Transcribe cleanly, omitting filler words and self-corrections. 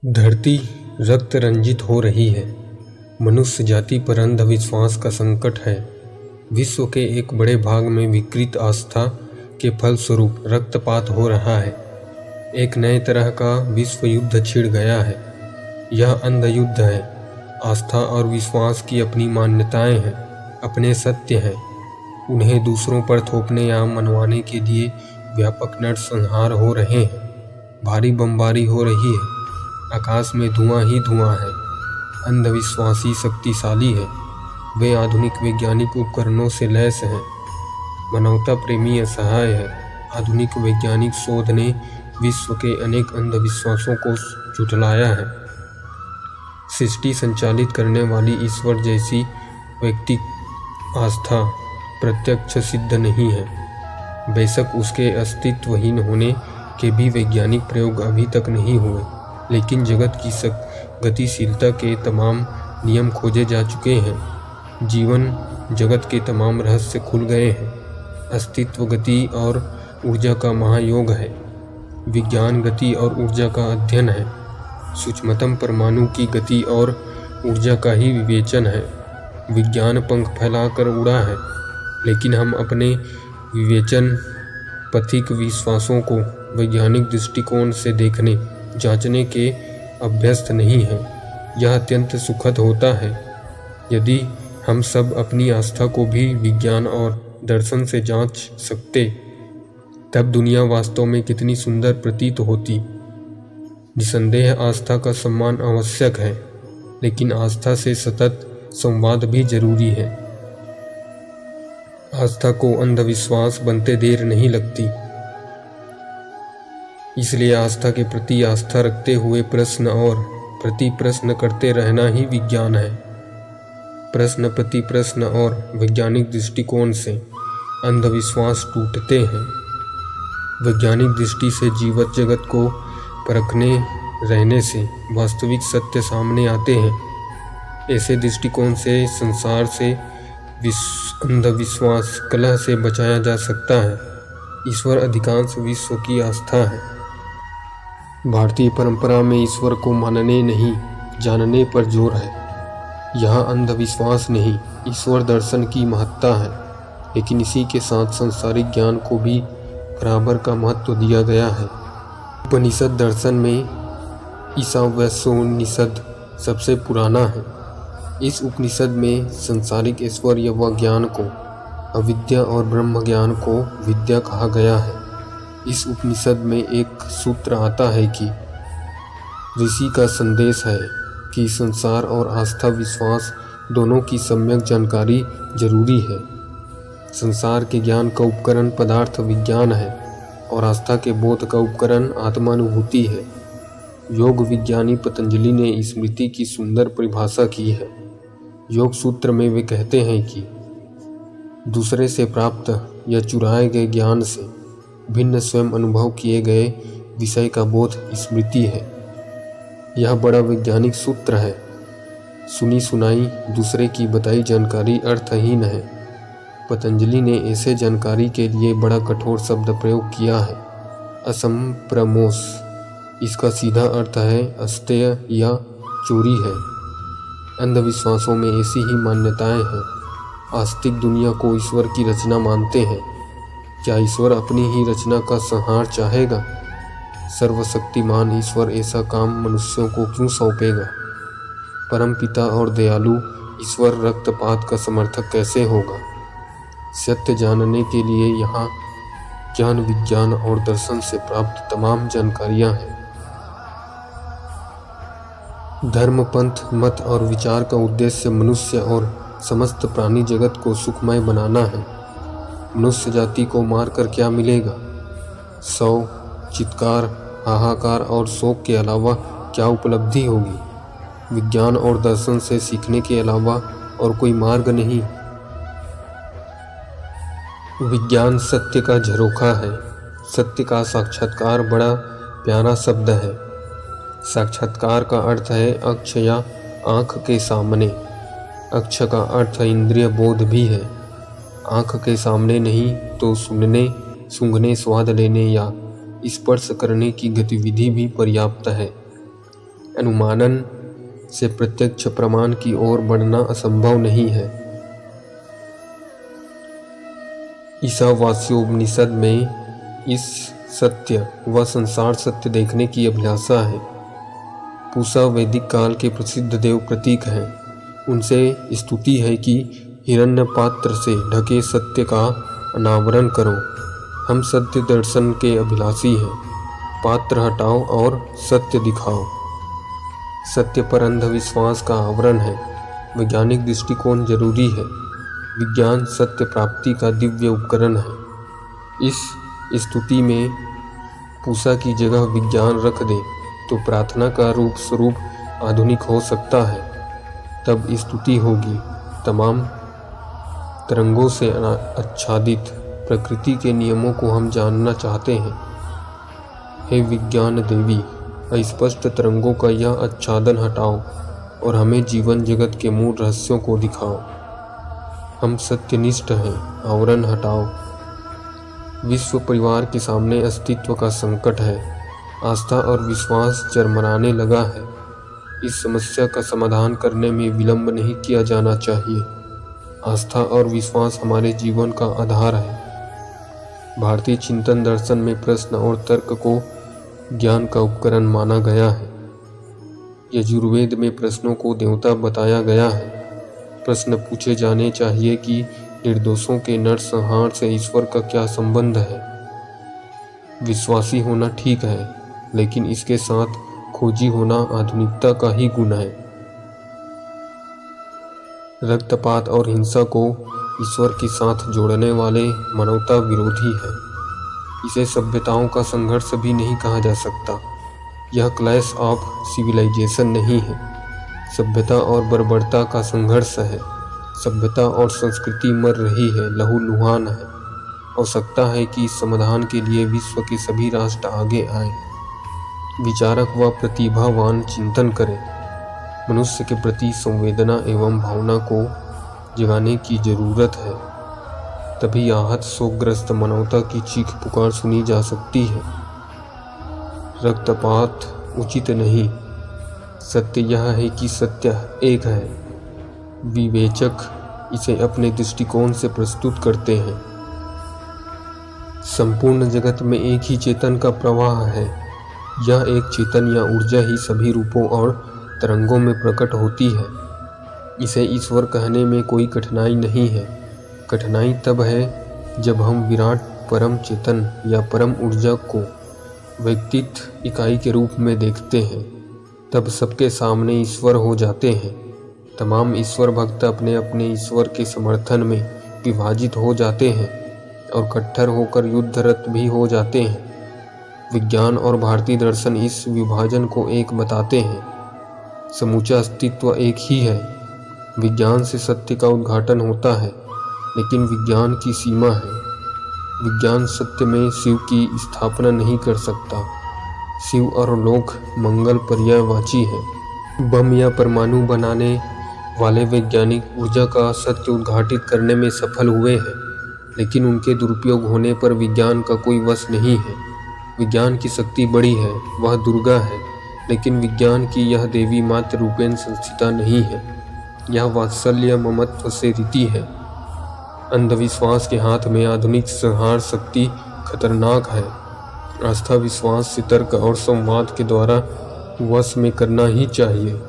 धरती रक्त रंजित हो रही है। मनुष्य जाति पर अंधविश्वास का संकट है। विश्व के एक बड़े भाग में विकृत आस्था के फलस्वरूप रक्तपात हो रहा है। एक नए तरह का विश्व युद्ध छिड़ गया है। यह अंध युद्ध है। आस्था और विश्वास की अपनी मान्यताएं हैं, अपने सत्य हैं। उन्हें दूसरों पर थोपने या मनवाने के लिए व्यापक नरसंहार हो रहे हैं। भारी बमबारी हो रही है। आकाश में धुआं ही धुआं है। अंधविश्वासी शक्तिशाली है। वे आधुनिक वैज्ञानिक उपकरणों से लैस हैं। मानवता प्रेमी असहाय है। आधुनिक वैज्ञानिक शोध ने विश्व के अनेक अंधविश्वासों को झुठलाया है। सृष्टि संचालित करने वाली ईश्वर जैसी वैयक्तिक आस्था प्रत्यक्ष सिद्ध नहीं है। बेशक उसके अस्तित्वहीन होने के भी वैज्ञानिक प्रयोग अभी तक नहीं हुए, लेकिन जगत की गतिशीलता के तमाम नियम खोजे जा चुके हैं। जीवन जगत के तमाम रहस्य खुल गए हैं। अस्तित्व गति और ऊर्जा का महायोग है। विज्ञान गति और ऊर्जा का अध्ययन है। सूक्ष्मतम परमाणु की गति और ऊर्जा का ही विवेचन है। विज्ञान पंख फैलाकर उड़ा है, लेकिन हम अपने विवेचन पथिक विश्वासों को वैज्ञानिक दृष्टिकोण से देखने जांचने के अभ्यस्त नहीं हैं। यह अत्यंत सुखद होता है यदि हम सब अपनी आस्था को भी विज्ञान और दर्शन से जांच सकते। तब दुनिया वास्तव में कितनी सुंदर प्रतीत होती। निसंदेह आस्था का सम्मान आवश्यक है, लेकिन आस्था से सतत संवाद भी जरूरी है। आस्था को अंधविश्वास बनते देर नहीं लगती। इसलिए आस्था के प्रति आस्था रखते हुए प्रश्न और प्रति प्रश्न करते रहना ही विज्ञान है। प्रश्न प्रति प्रश्न और वैज्ञानिक दृष्टिकोण से अंधविश्वास टूटते हैं। वैज्ञानिक दृष्टि से जीवित जगत को परखने रहने से वास्तविक सत्य सामने आते हैं। ऐसे दृष्टिकोण से संसार से अंधविश्वास कलह से बचाया जा सकता है। ईश्वर अधिकांश विश्व की आस्था है। भारतीय परंपरा में ईश्वर को मानने नहीं, जानने पर जोर है। यहाँ अंधविश्वास नहीं, ईश्वर दर्शन की महत्ता है। लेकिन इसी के साथ सांसारिक ज्ञान को भी बराबर का महत्व दिया गया है। उपनिषद दर्शन में ईशावास्योपनिषद सबसे पुराना है। इस उपनिषद में सांसारिक ऐश्वर्य व ज्ञान को अविद्या और ब्रह्म ज्ञान को विद्या कहा गया है। इस उपनिषद में एक सूत्र आता है कि ऋषि का संदेश है कि संसार और आस्था विश्वास दोनों की सम्यक जानकारी जरूरी है। संसार के ज्ञान का उपकरण पदार्थ विज्ञान है और आस्था के बोध का उपकरण आत्मानुभूति है। योग विज्ञानी पतंजलि ने स्मृति की सुंदर परिभाषा की है। योग सूत्र में वे कहते हैं कि दूसरे से प्राप्त या चुराए गए ज्ञान से भिन्न स्वयं अनुभव किए गए विषय का बोध स्मृति है। यह बड़ा वैज्ञानिक सूत्र है। सुनी सुनाई दूसरे की बताई जानकारी अर्थहीन है। पतंजलि ने ऐसे जानकारी के लिए बड़ा कठोर शब्द प्रयोग किया है, असंप्रमोस। इसका सीधा अर्थ है अस्तेय या चोरी है। अंधविश्वासों में ऐसी ही मान्यताएं हैं। आस्तिक दुनिया को ईश्वर की रचना मानते हैं। क्या ईश्वर अपनी ही रचना का संहार चाहेगा? सर्वशक्तिमान ईश्वर ऐसा काम मनुष्यों को क्यों सौंपेगा? परमपिता और दयालु ईश्वर रक्तपात का समर्थक कैसे होगा? सत्य जानने के लिए यहाँ ज्ञान विज्ञान और दर्शन से प्राप्त तमाम जानकारियाँ हैं। धर्म पंथ मत और विचार का उद्देश्य मनुष्य और समस्त प्राणी जगत को सुखमय बनाना है। मनुष्य जाति को मारकर क्या मिलेगा? शव, चित्कार, हाहाकार और शोक के अलावा क्या उपलब्धि होगी? विज्ञान और दर्शन से सीखने के अलावा और कोई मार्ग नहीं। विज्ञान सत्य का झरोखा है। सत्य का साक्षात्कार बड़ा प्यारा शब्द है। साक्षात्कार का अर्थ है अक्ष या आँख के सामने। अक्ष का अर्थ इंद्रिय बोध भी है। आँख के सामने नहीं तो सुनने, सूंघने, स्वाद लेने या स्पर्श करने की गतिविधि भी पर्याप्त है। अनुमानन से प्रत्यक्ष प्रमाण की ओर बढ़ना असंभव नहीं है। ईशावास्योपनिषद में इस सत्य व संसार सत्य देखने की अभिलाषा है। पूषा वैदिक काल के प्रसिद्ध देव प्रतीक हैं। उनसे स्तुति है कि हिरण्य पात्र से ढके सत्य का अनावरण करो। हम सत्य दर्शन के अभिलाषी हैं। पात्र हटाओ और सत्य दिखाओ। सत्य पर अंधविश्वास का आवरण है। वैज्ञानिक दृष्टिकोण जरूरी है। विज्ञान सत्य प्राप्ति का दिव्य उपकरण है। इस स्तुति में पूषा की जगह विज्ञान रख दे तो प्रार्थना का रूप स्वरूप आधुनिक हो सकता है। तब स्तुति होगी। तमाम तरंगों से आच्छादित प्रकृति के नियमों को हम जानना चाहते हैं। हे विज्ञान देवी, अस्पष्ट तरंगों का यह आच्छादन हटाओ और हमें जीवन जगत के मूल रहस्यों को दिखाओ। हम सत्यनिष्ठ हैं, आवरण हटाओ। विश्व परिवार के सामने अस्तित्व का संकट है। आस्था और विश्वास चरमराने लगा है। इस समस्या का समाधान करने में विलंब नहीं किया जाना चाहिए। आस्था और विश्वास हमारे जीवन का आधार है। भारतीय चिंतन दर्शन में प्रश्न और तर्क को ज्ञान का उपकरण माना गया है। यजुर्वेद में प्रश्नों को देवता बताया गया है। प्रश्न पूछे जाने चाहिए कि निर्दोषों के नरसंहार से ईश्वर का क्या संबंध है। विश्वासी होना ठीक है, लेकिन इसके साथ खोजी होना आधुनिकता का ही गुण है। रक्तपात और हिंसा को ईश्वर के साथ जोड़ने वाले मानवता विरोधी है। इसे सभ्यताओं का संघर्ष भी नहीं कहा जा सकता। यह क्लैश ऑफ सिविलाइजेशन नहीं है। सभ्यता और बर्बरता का संघर्ष है। सभ्यता और संस्कृति मर रही है, लहूलुहान है। आवश्यकता है कि इस समाधान के लिए विश्व के सभी राष्ट्र आगे आए, विचारक व प्रतिभावान चिंतन करें। मनुष्य के प्रति संवेदना एवं भावना को जगाने की जरूरत है। तभी आहत शोकग्रस्त मानवता की चीख पुकार सुनी जा सकती है। रक्तपात उचित नहीं। सत्य यह है कि सत्य एक है। विवेचक इसे अपने दृष्टिकोण से प्रस्तुत करते हैं। संपूर्ण जगत में एक ही चेतन का प्रवाह है। यह एक चेतन या ऊर्जा ही सभी रूपों और तरंगों में प्रकट होती है। इसे ईश्वर कहने में कोई कठिनाई नहीं है। कठिनाई तब है जब हम विराट परम चेतन या परम ऊर्जा को व्यक्तित्व इकाई के रूप में देखते हैं। तब सबके सामने ईश्वर हो जाते हैं। तमाम ईश्वर भक्त अपने अपने ईश्वर के समर्थन में विभाजित हो जाते हैं और कट्टर होकर युद्धरत भी हो जाते हैं। विज्ञान और भारतीय दर्शन इस विभाजन को एक बताते हैं। समूचा अस्तित्व एक ही है। विज्ञान से सत्य का उद्घाटन होता है, लेकिन विज्ञान की सीमा है। विज्ञान सत्य में शिव की स्थापना नहीं कर सकता। शिव और लोक मंगल पर्यायवाची है। बम या परमाणु बनाने वाले वैज्ञानिक ऊर्जा का सत्य उद्घाटित करने में सफल हुए हैं, लेकिन उनके दुरुपयोग होने पर विज्ञान का कोई वश नहीं है। विज्ञान की शक्ति बड़ी है, वह दुर्गा है, लेकिन विज्ञान की यह देवी मात्र रूपेण संस्थिता नहीं है। यह वात्सल्य ममत्व से रीति है। अंधविश्वास के हाथ में आधुनिक संहार शक्ति खतरनाक है। आस्था विश्वास से तर्क और संवाद के द्वारा वश में करना ही चाहिए।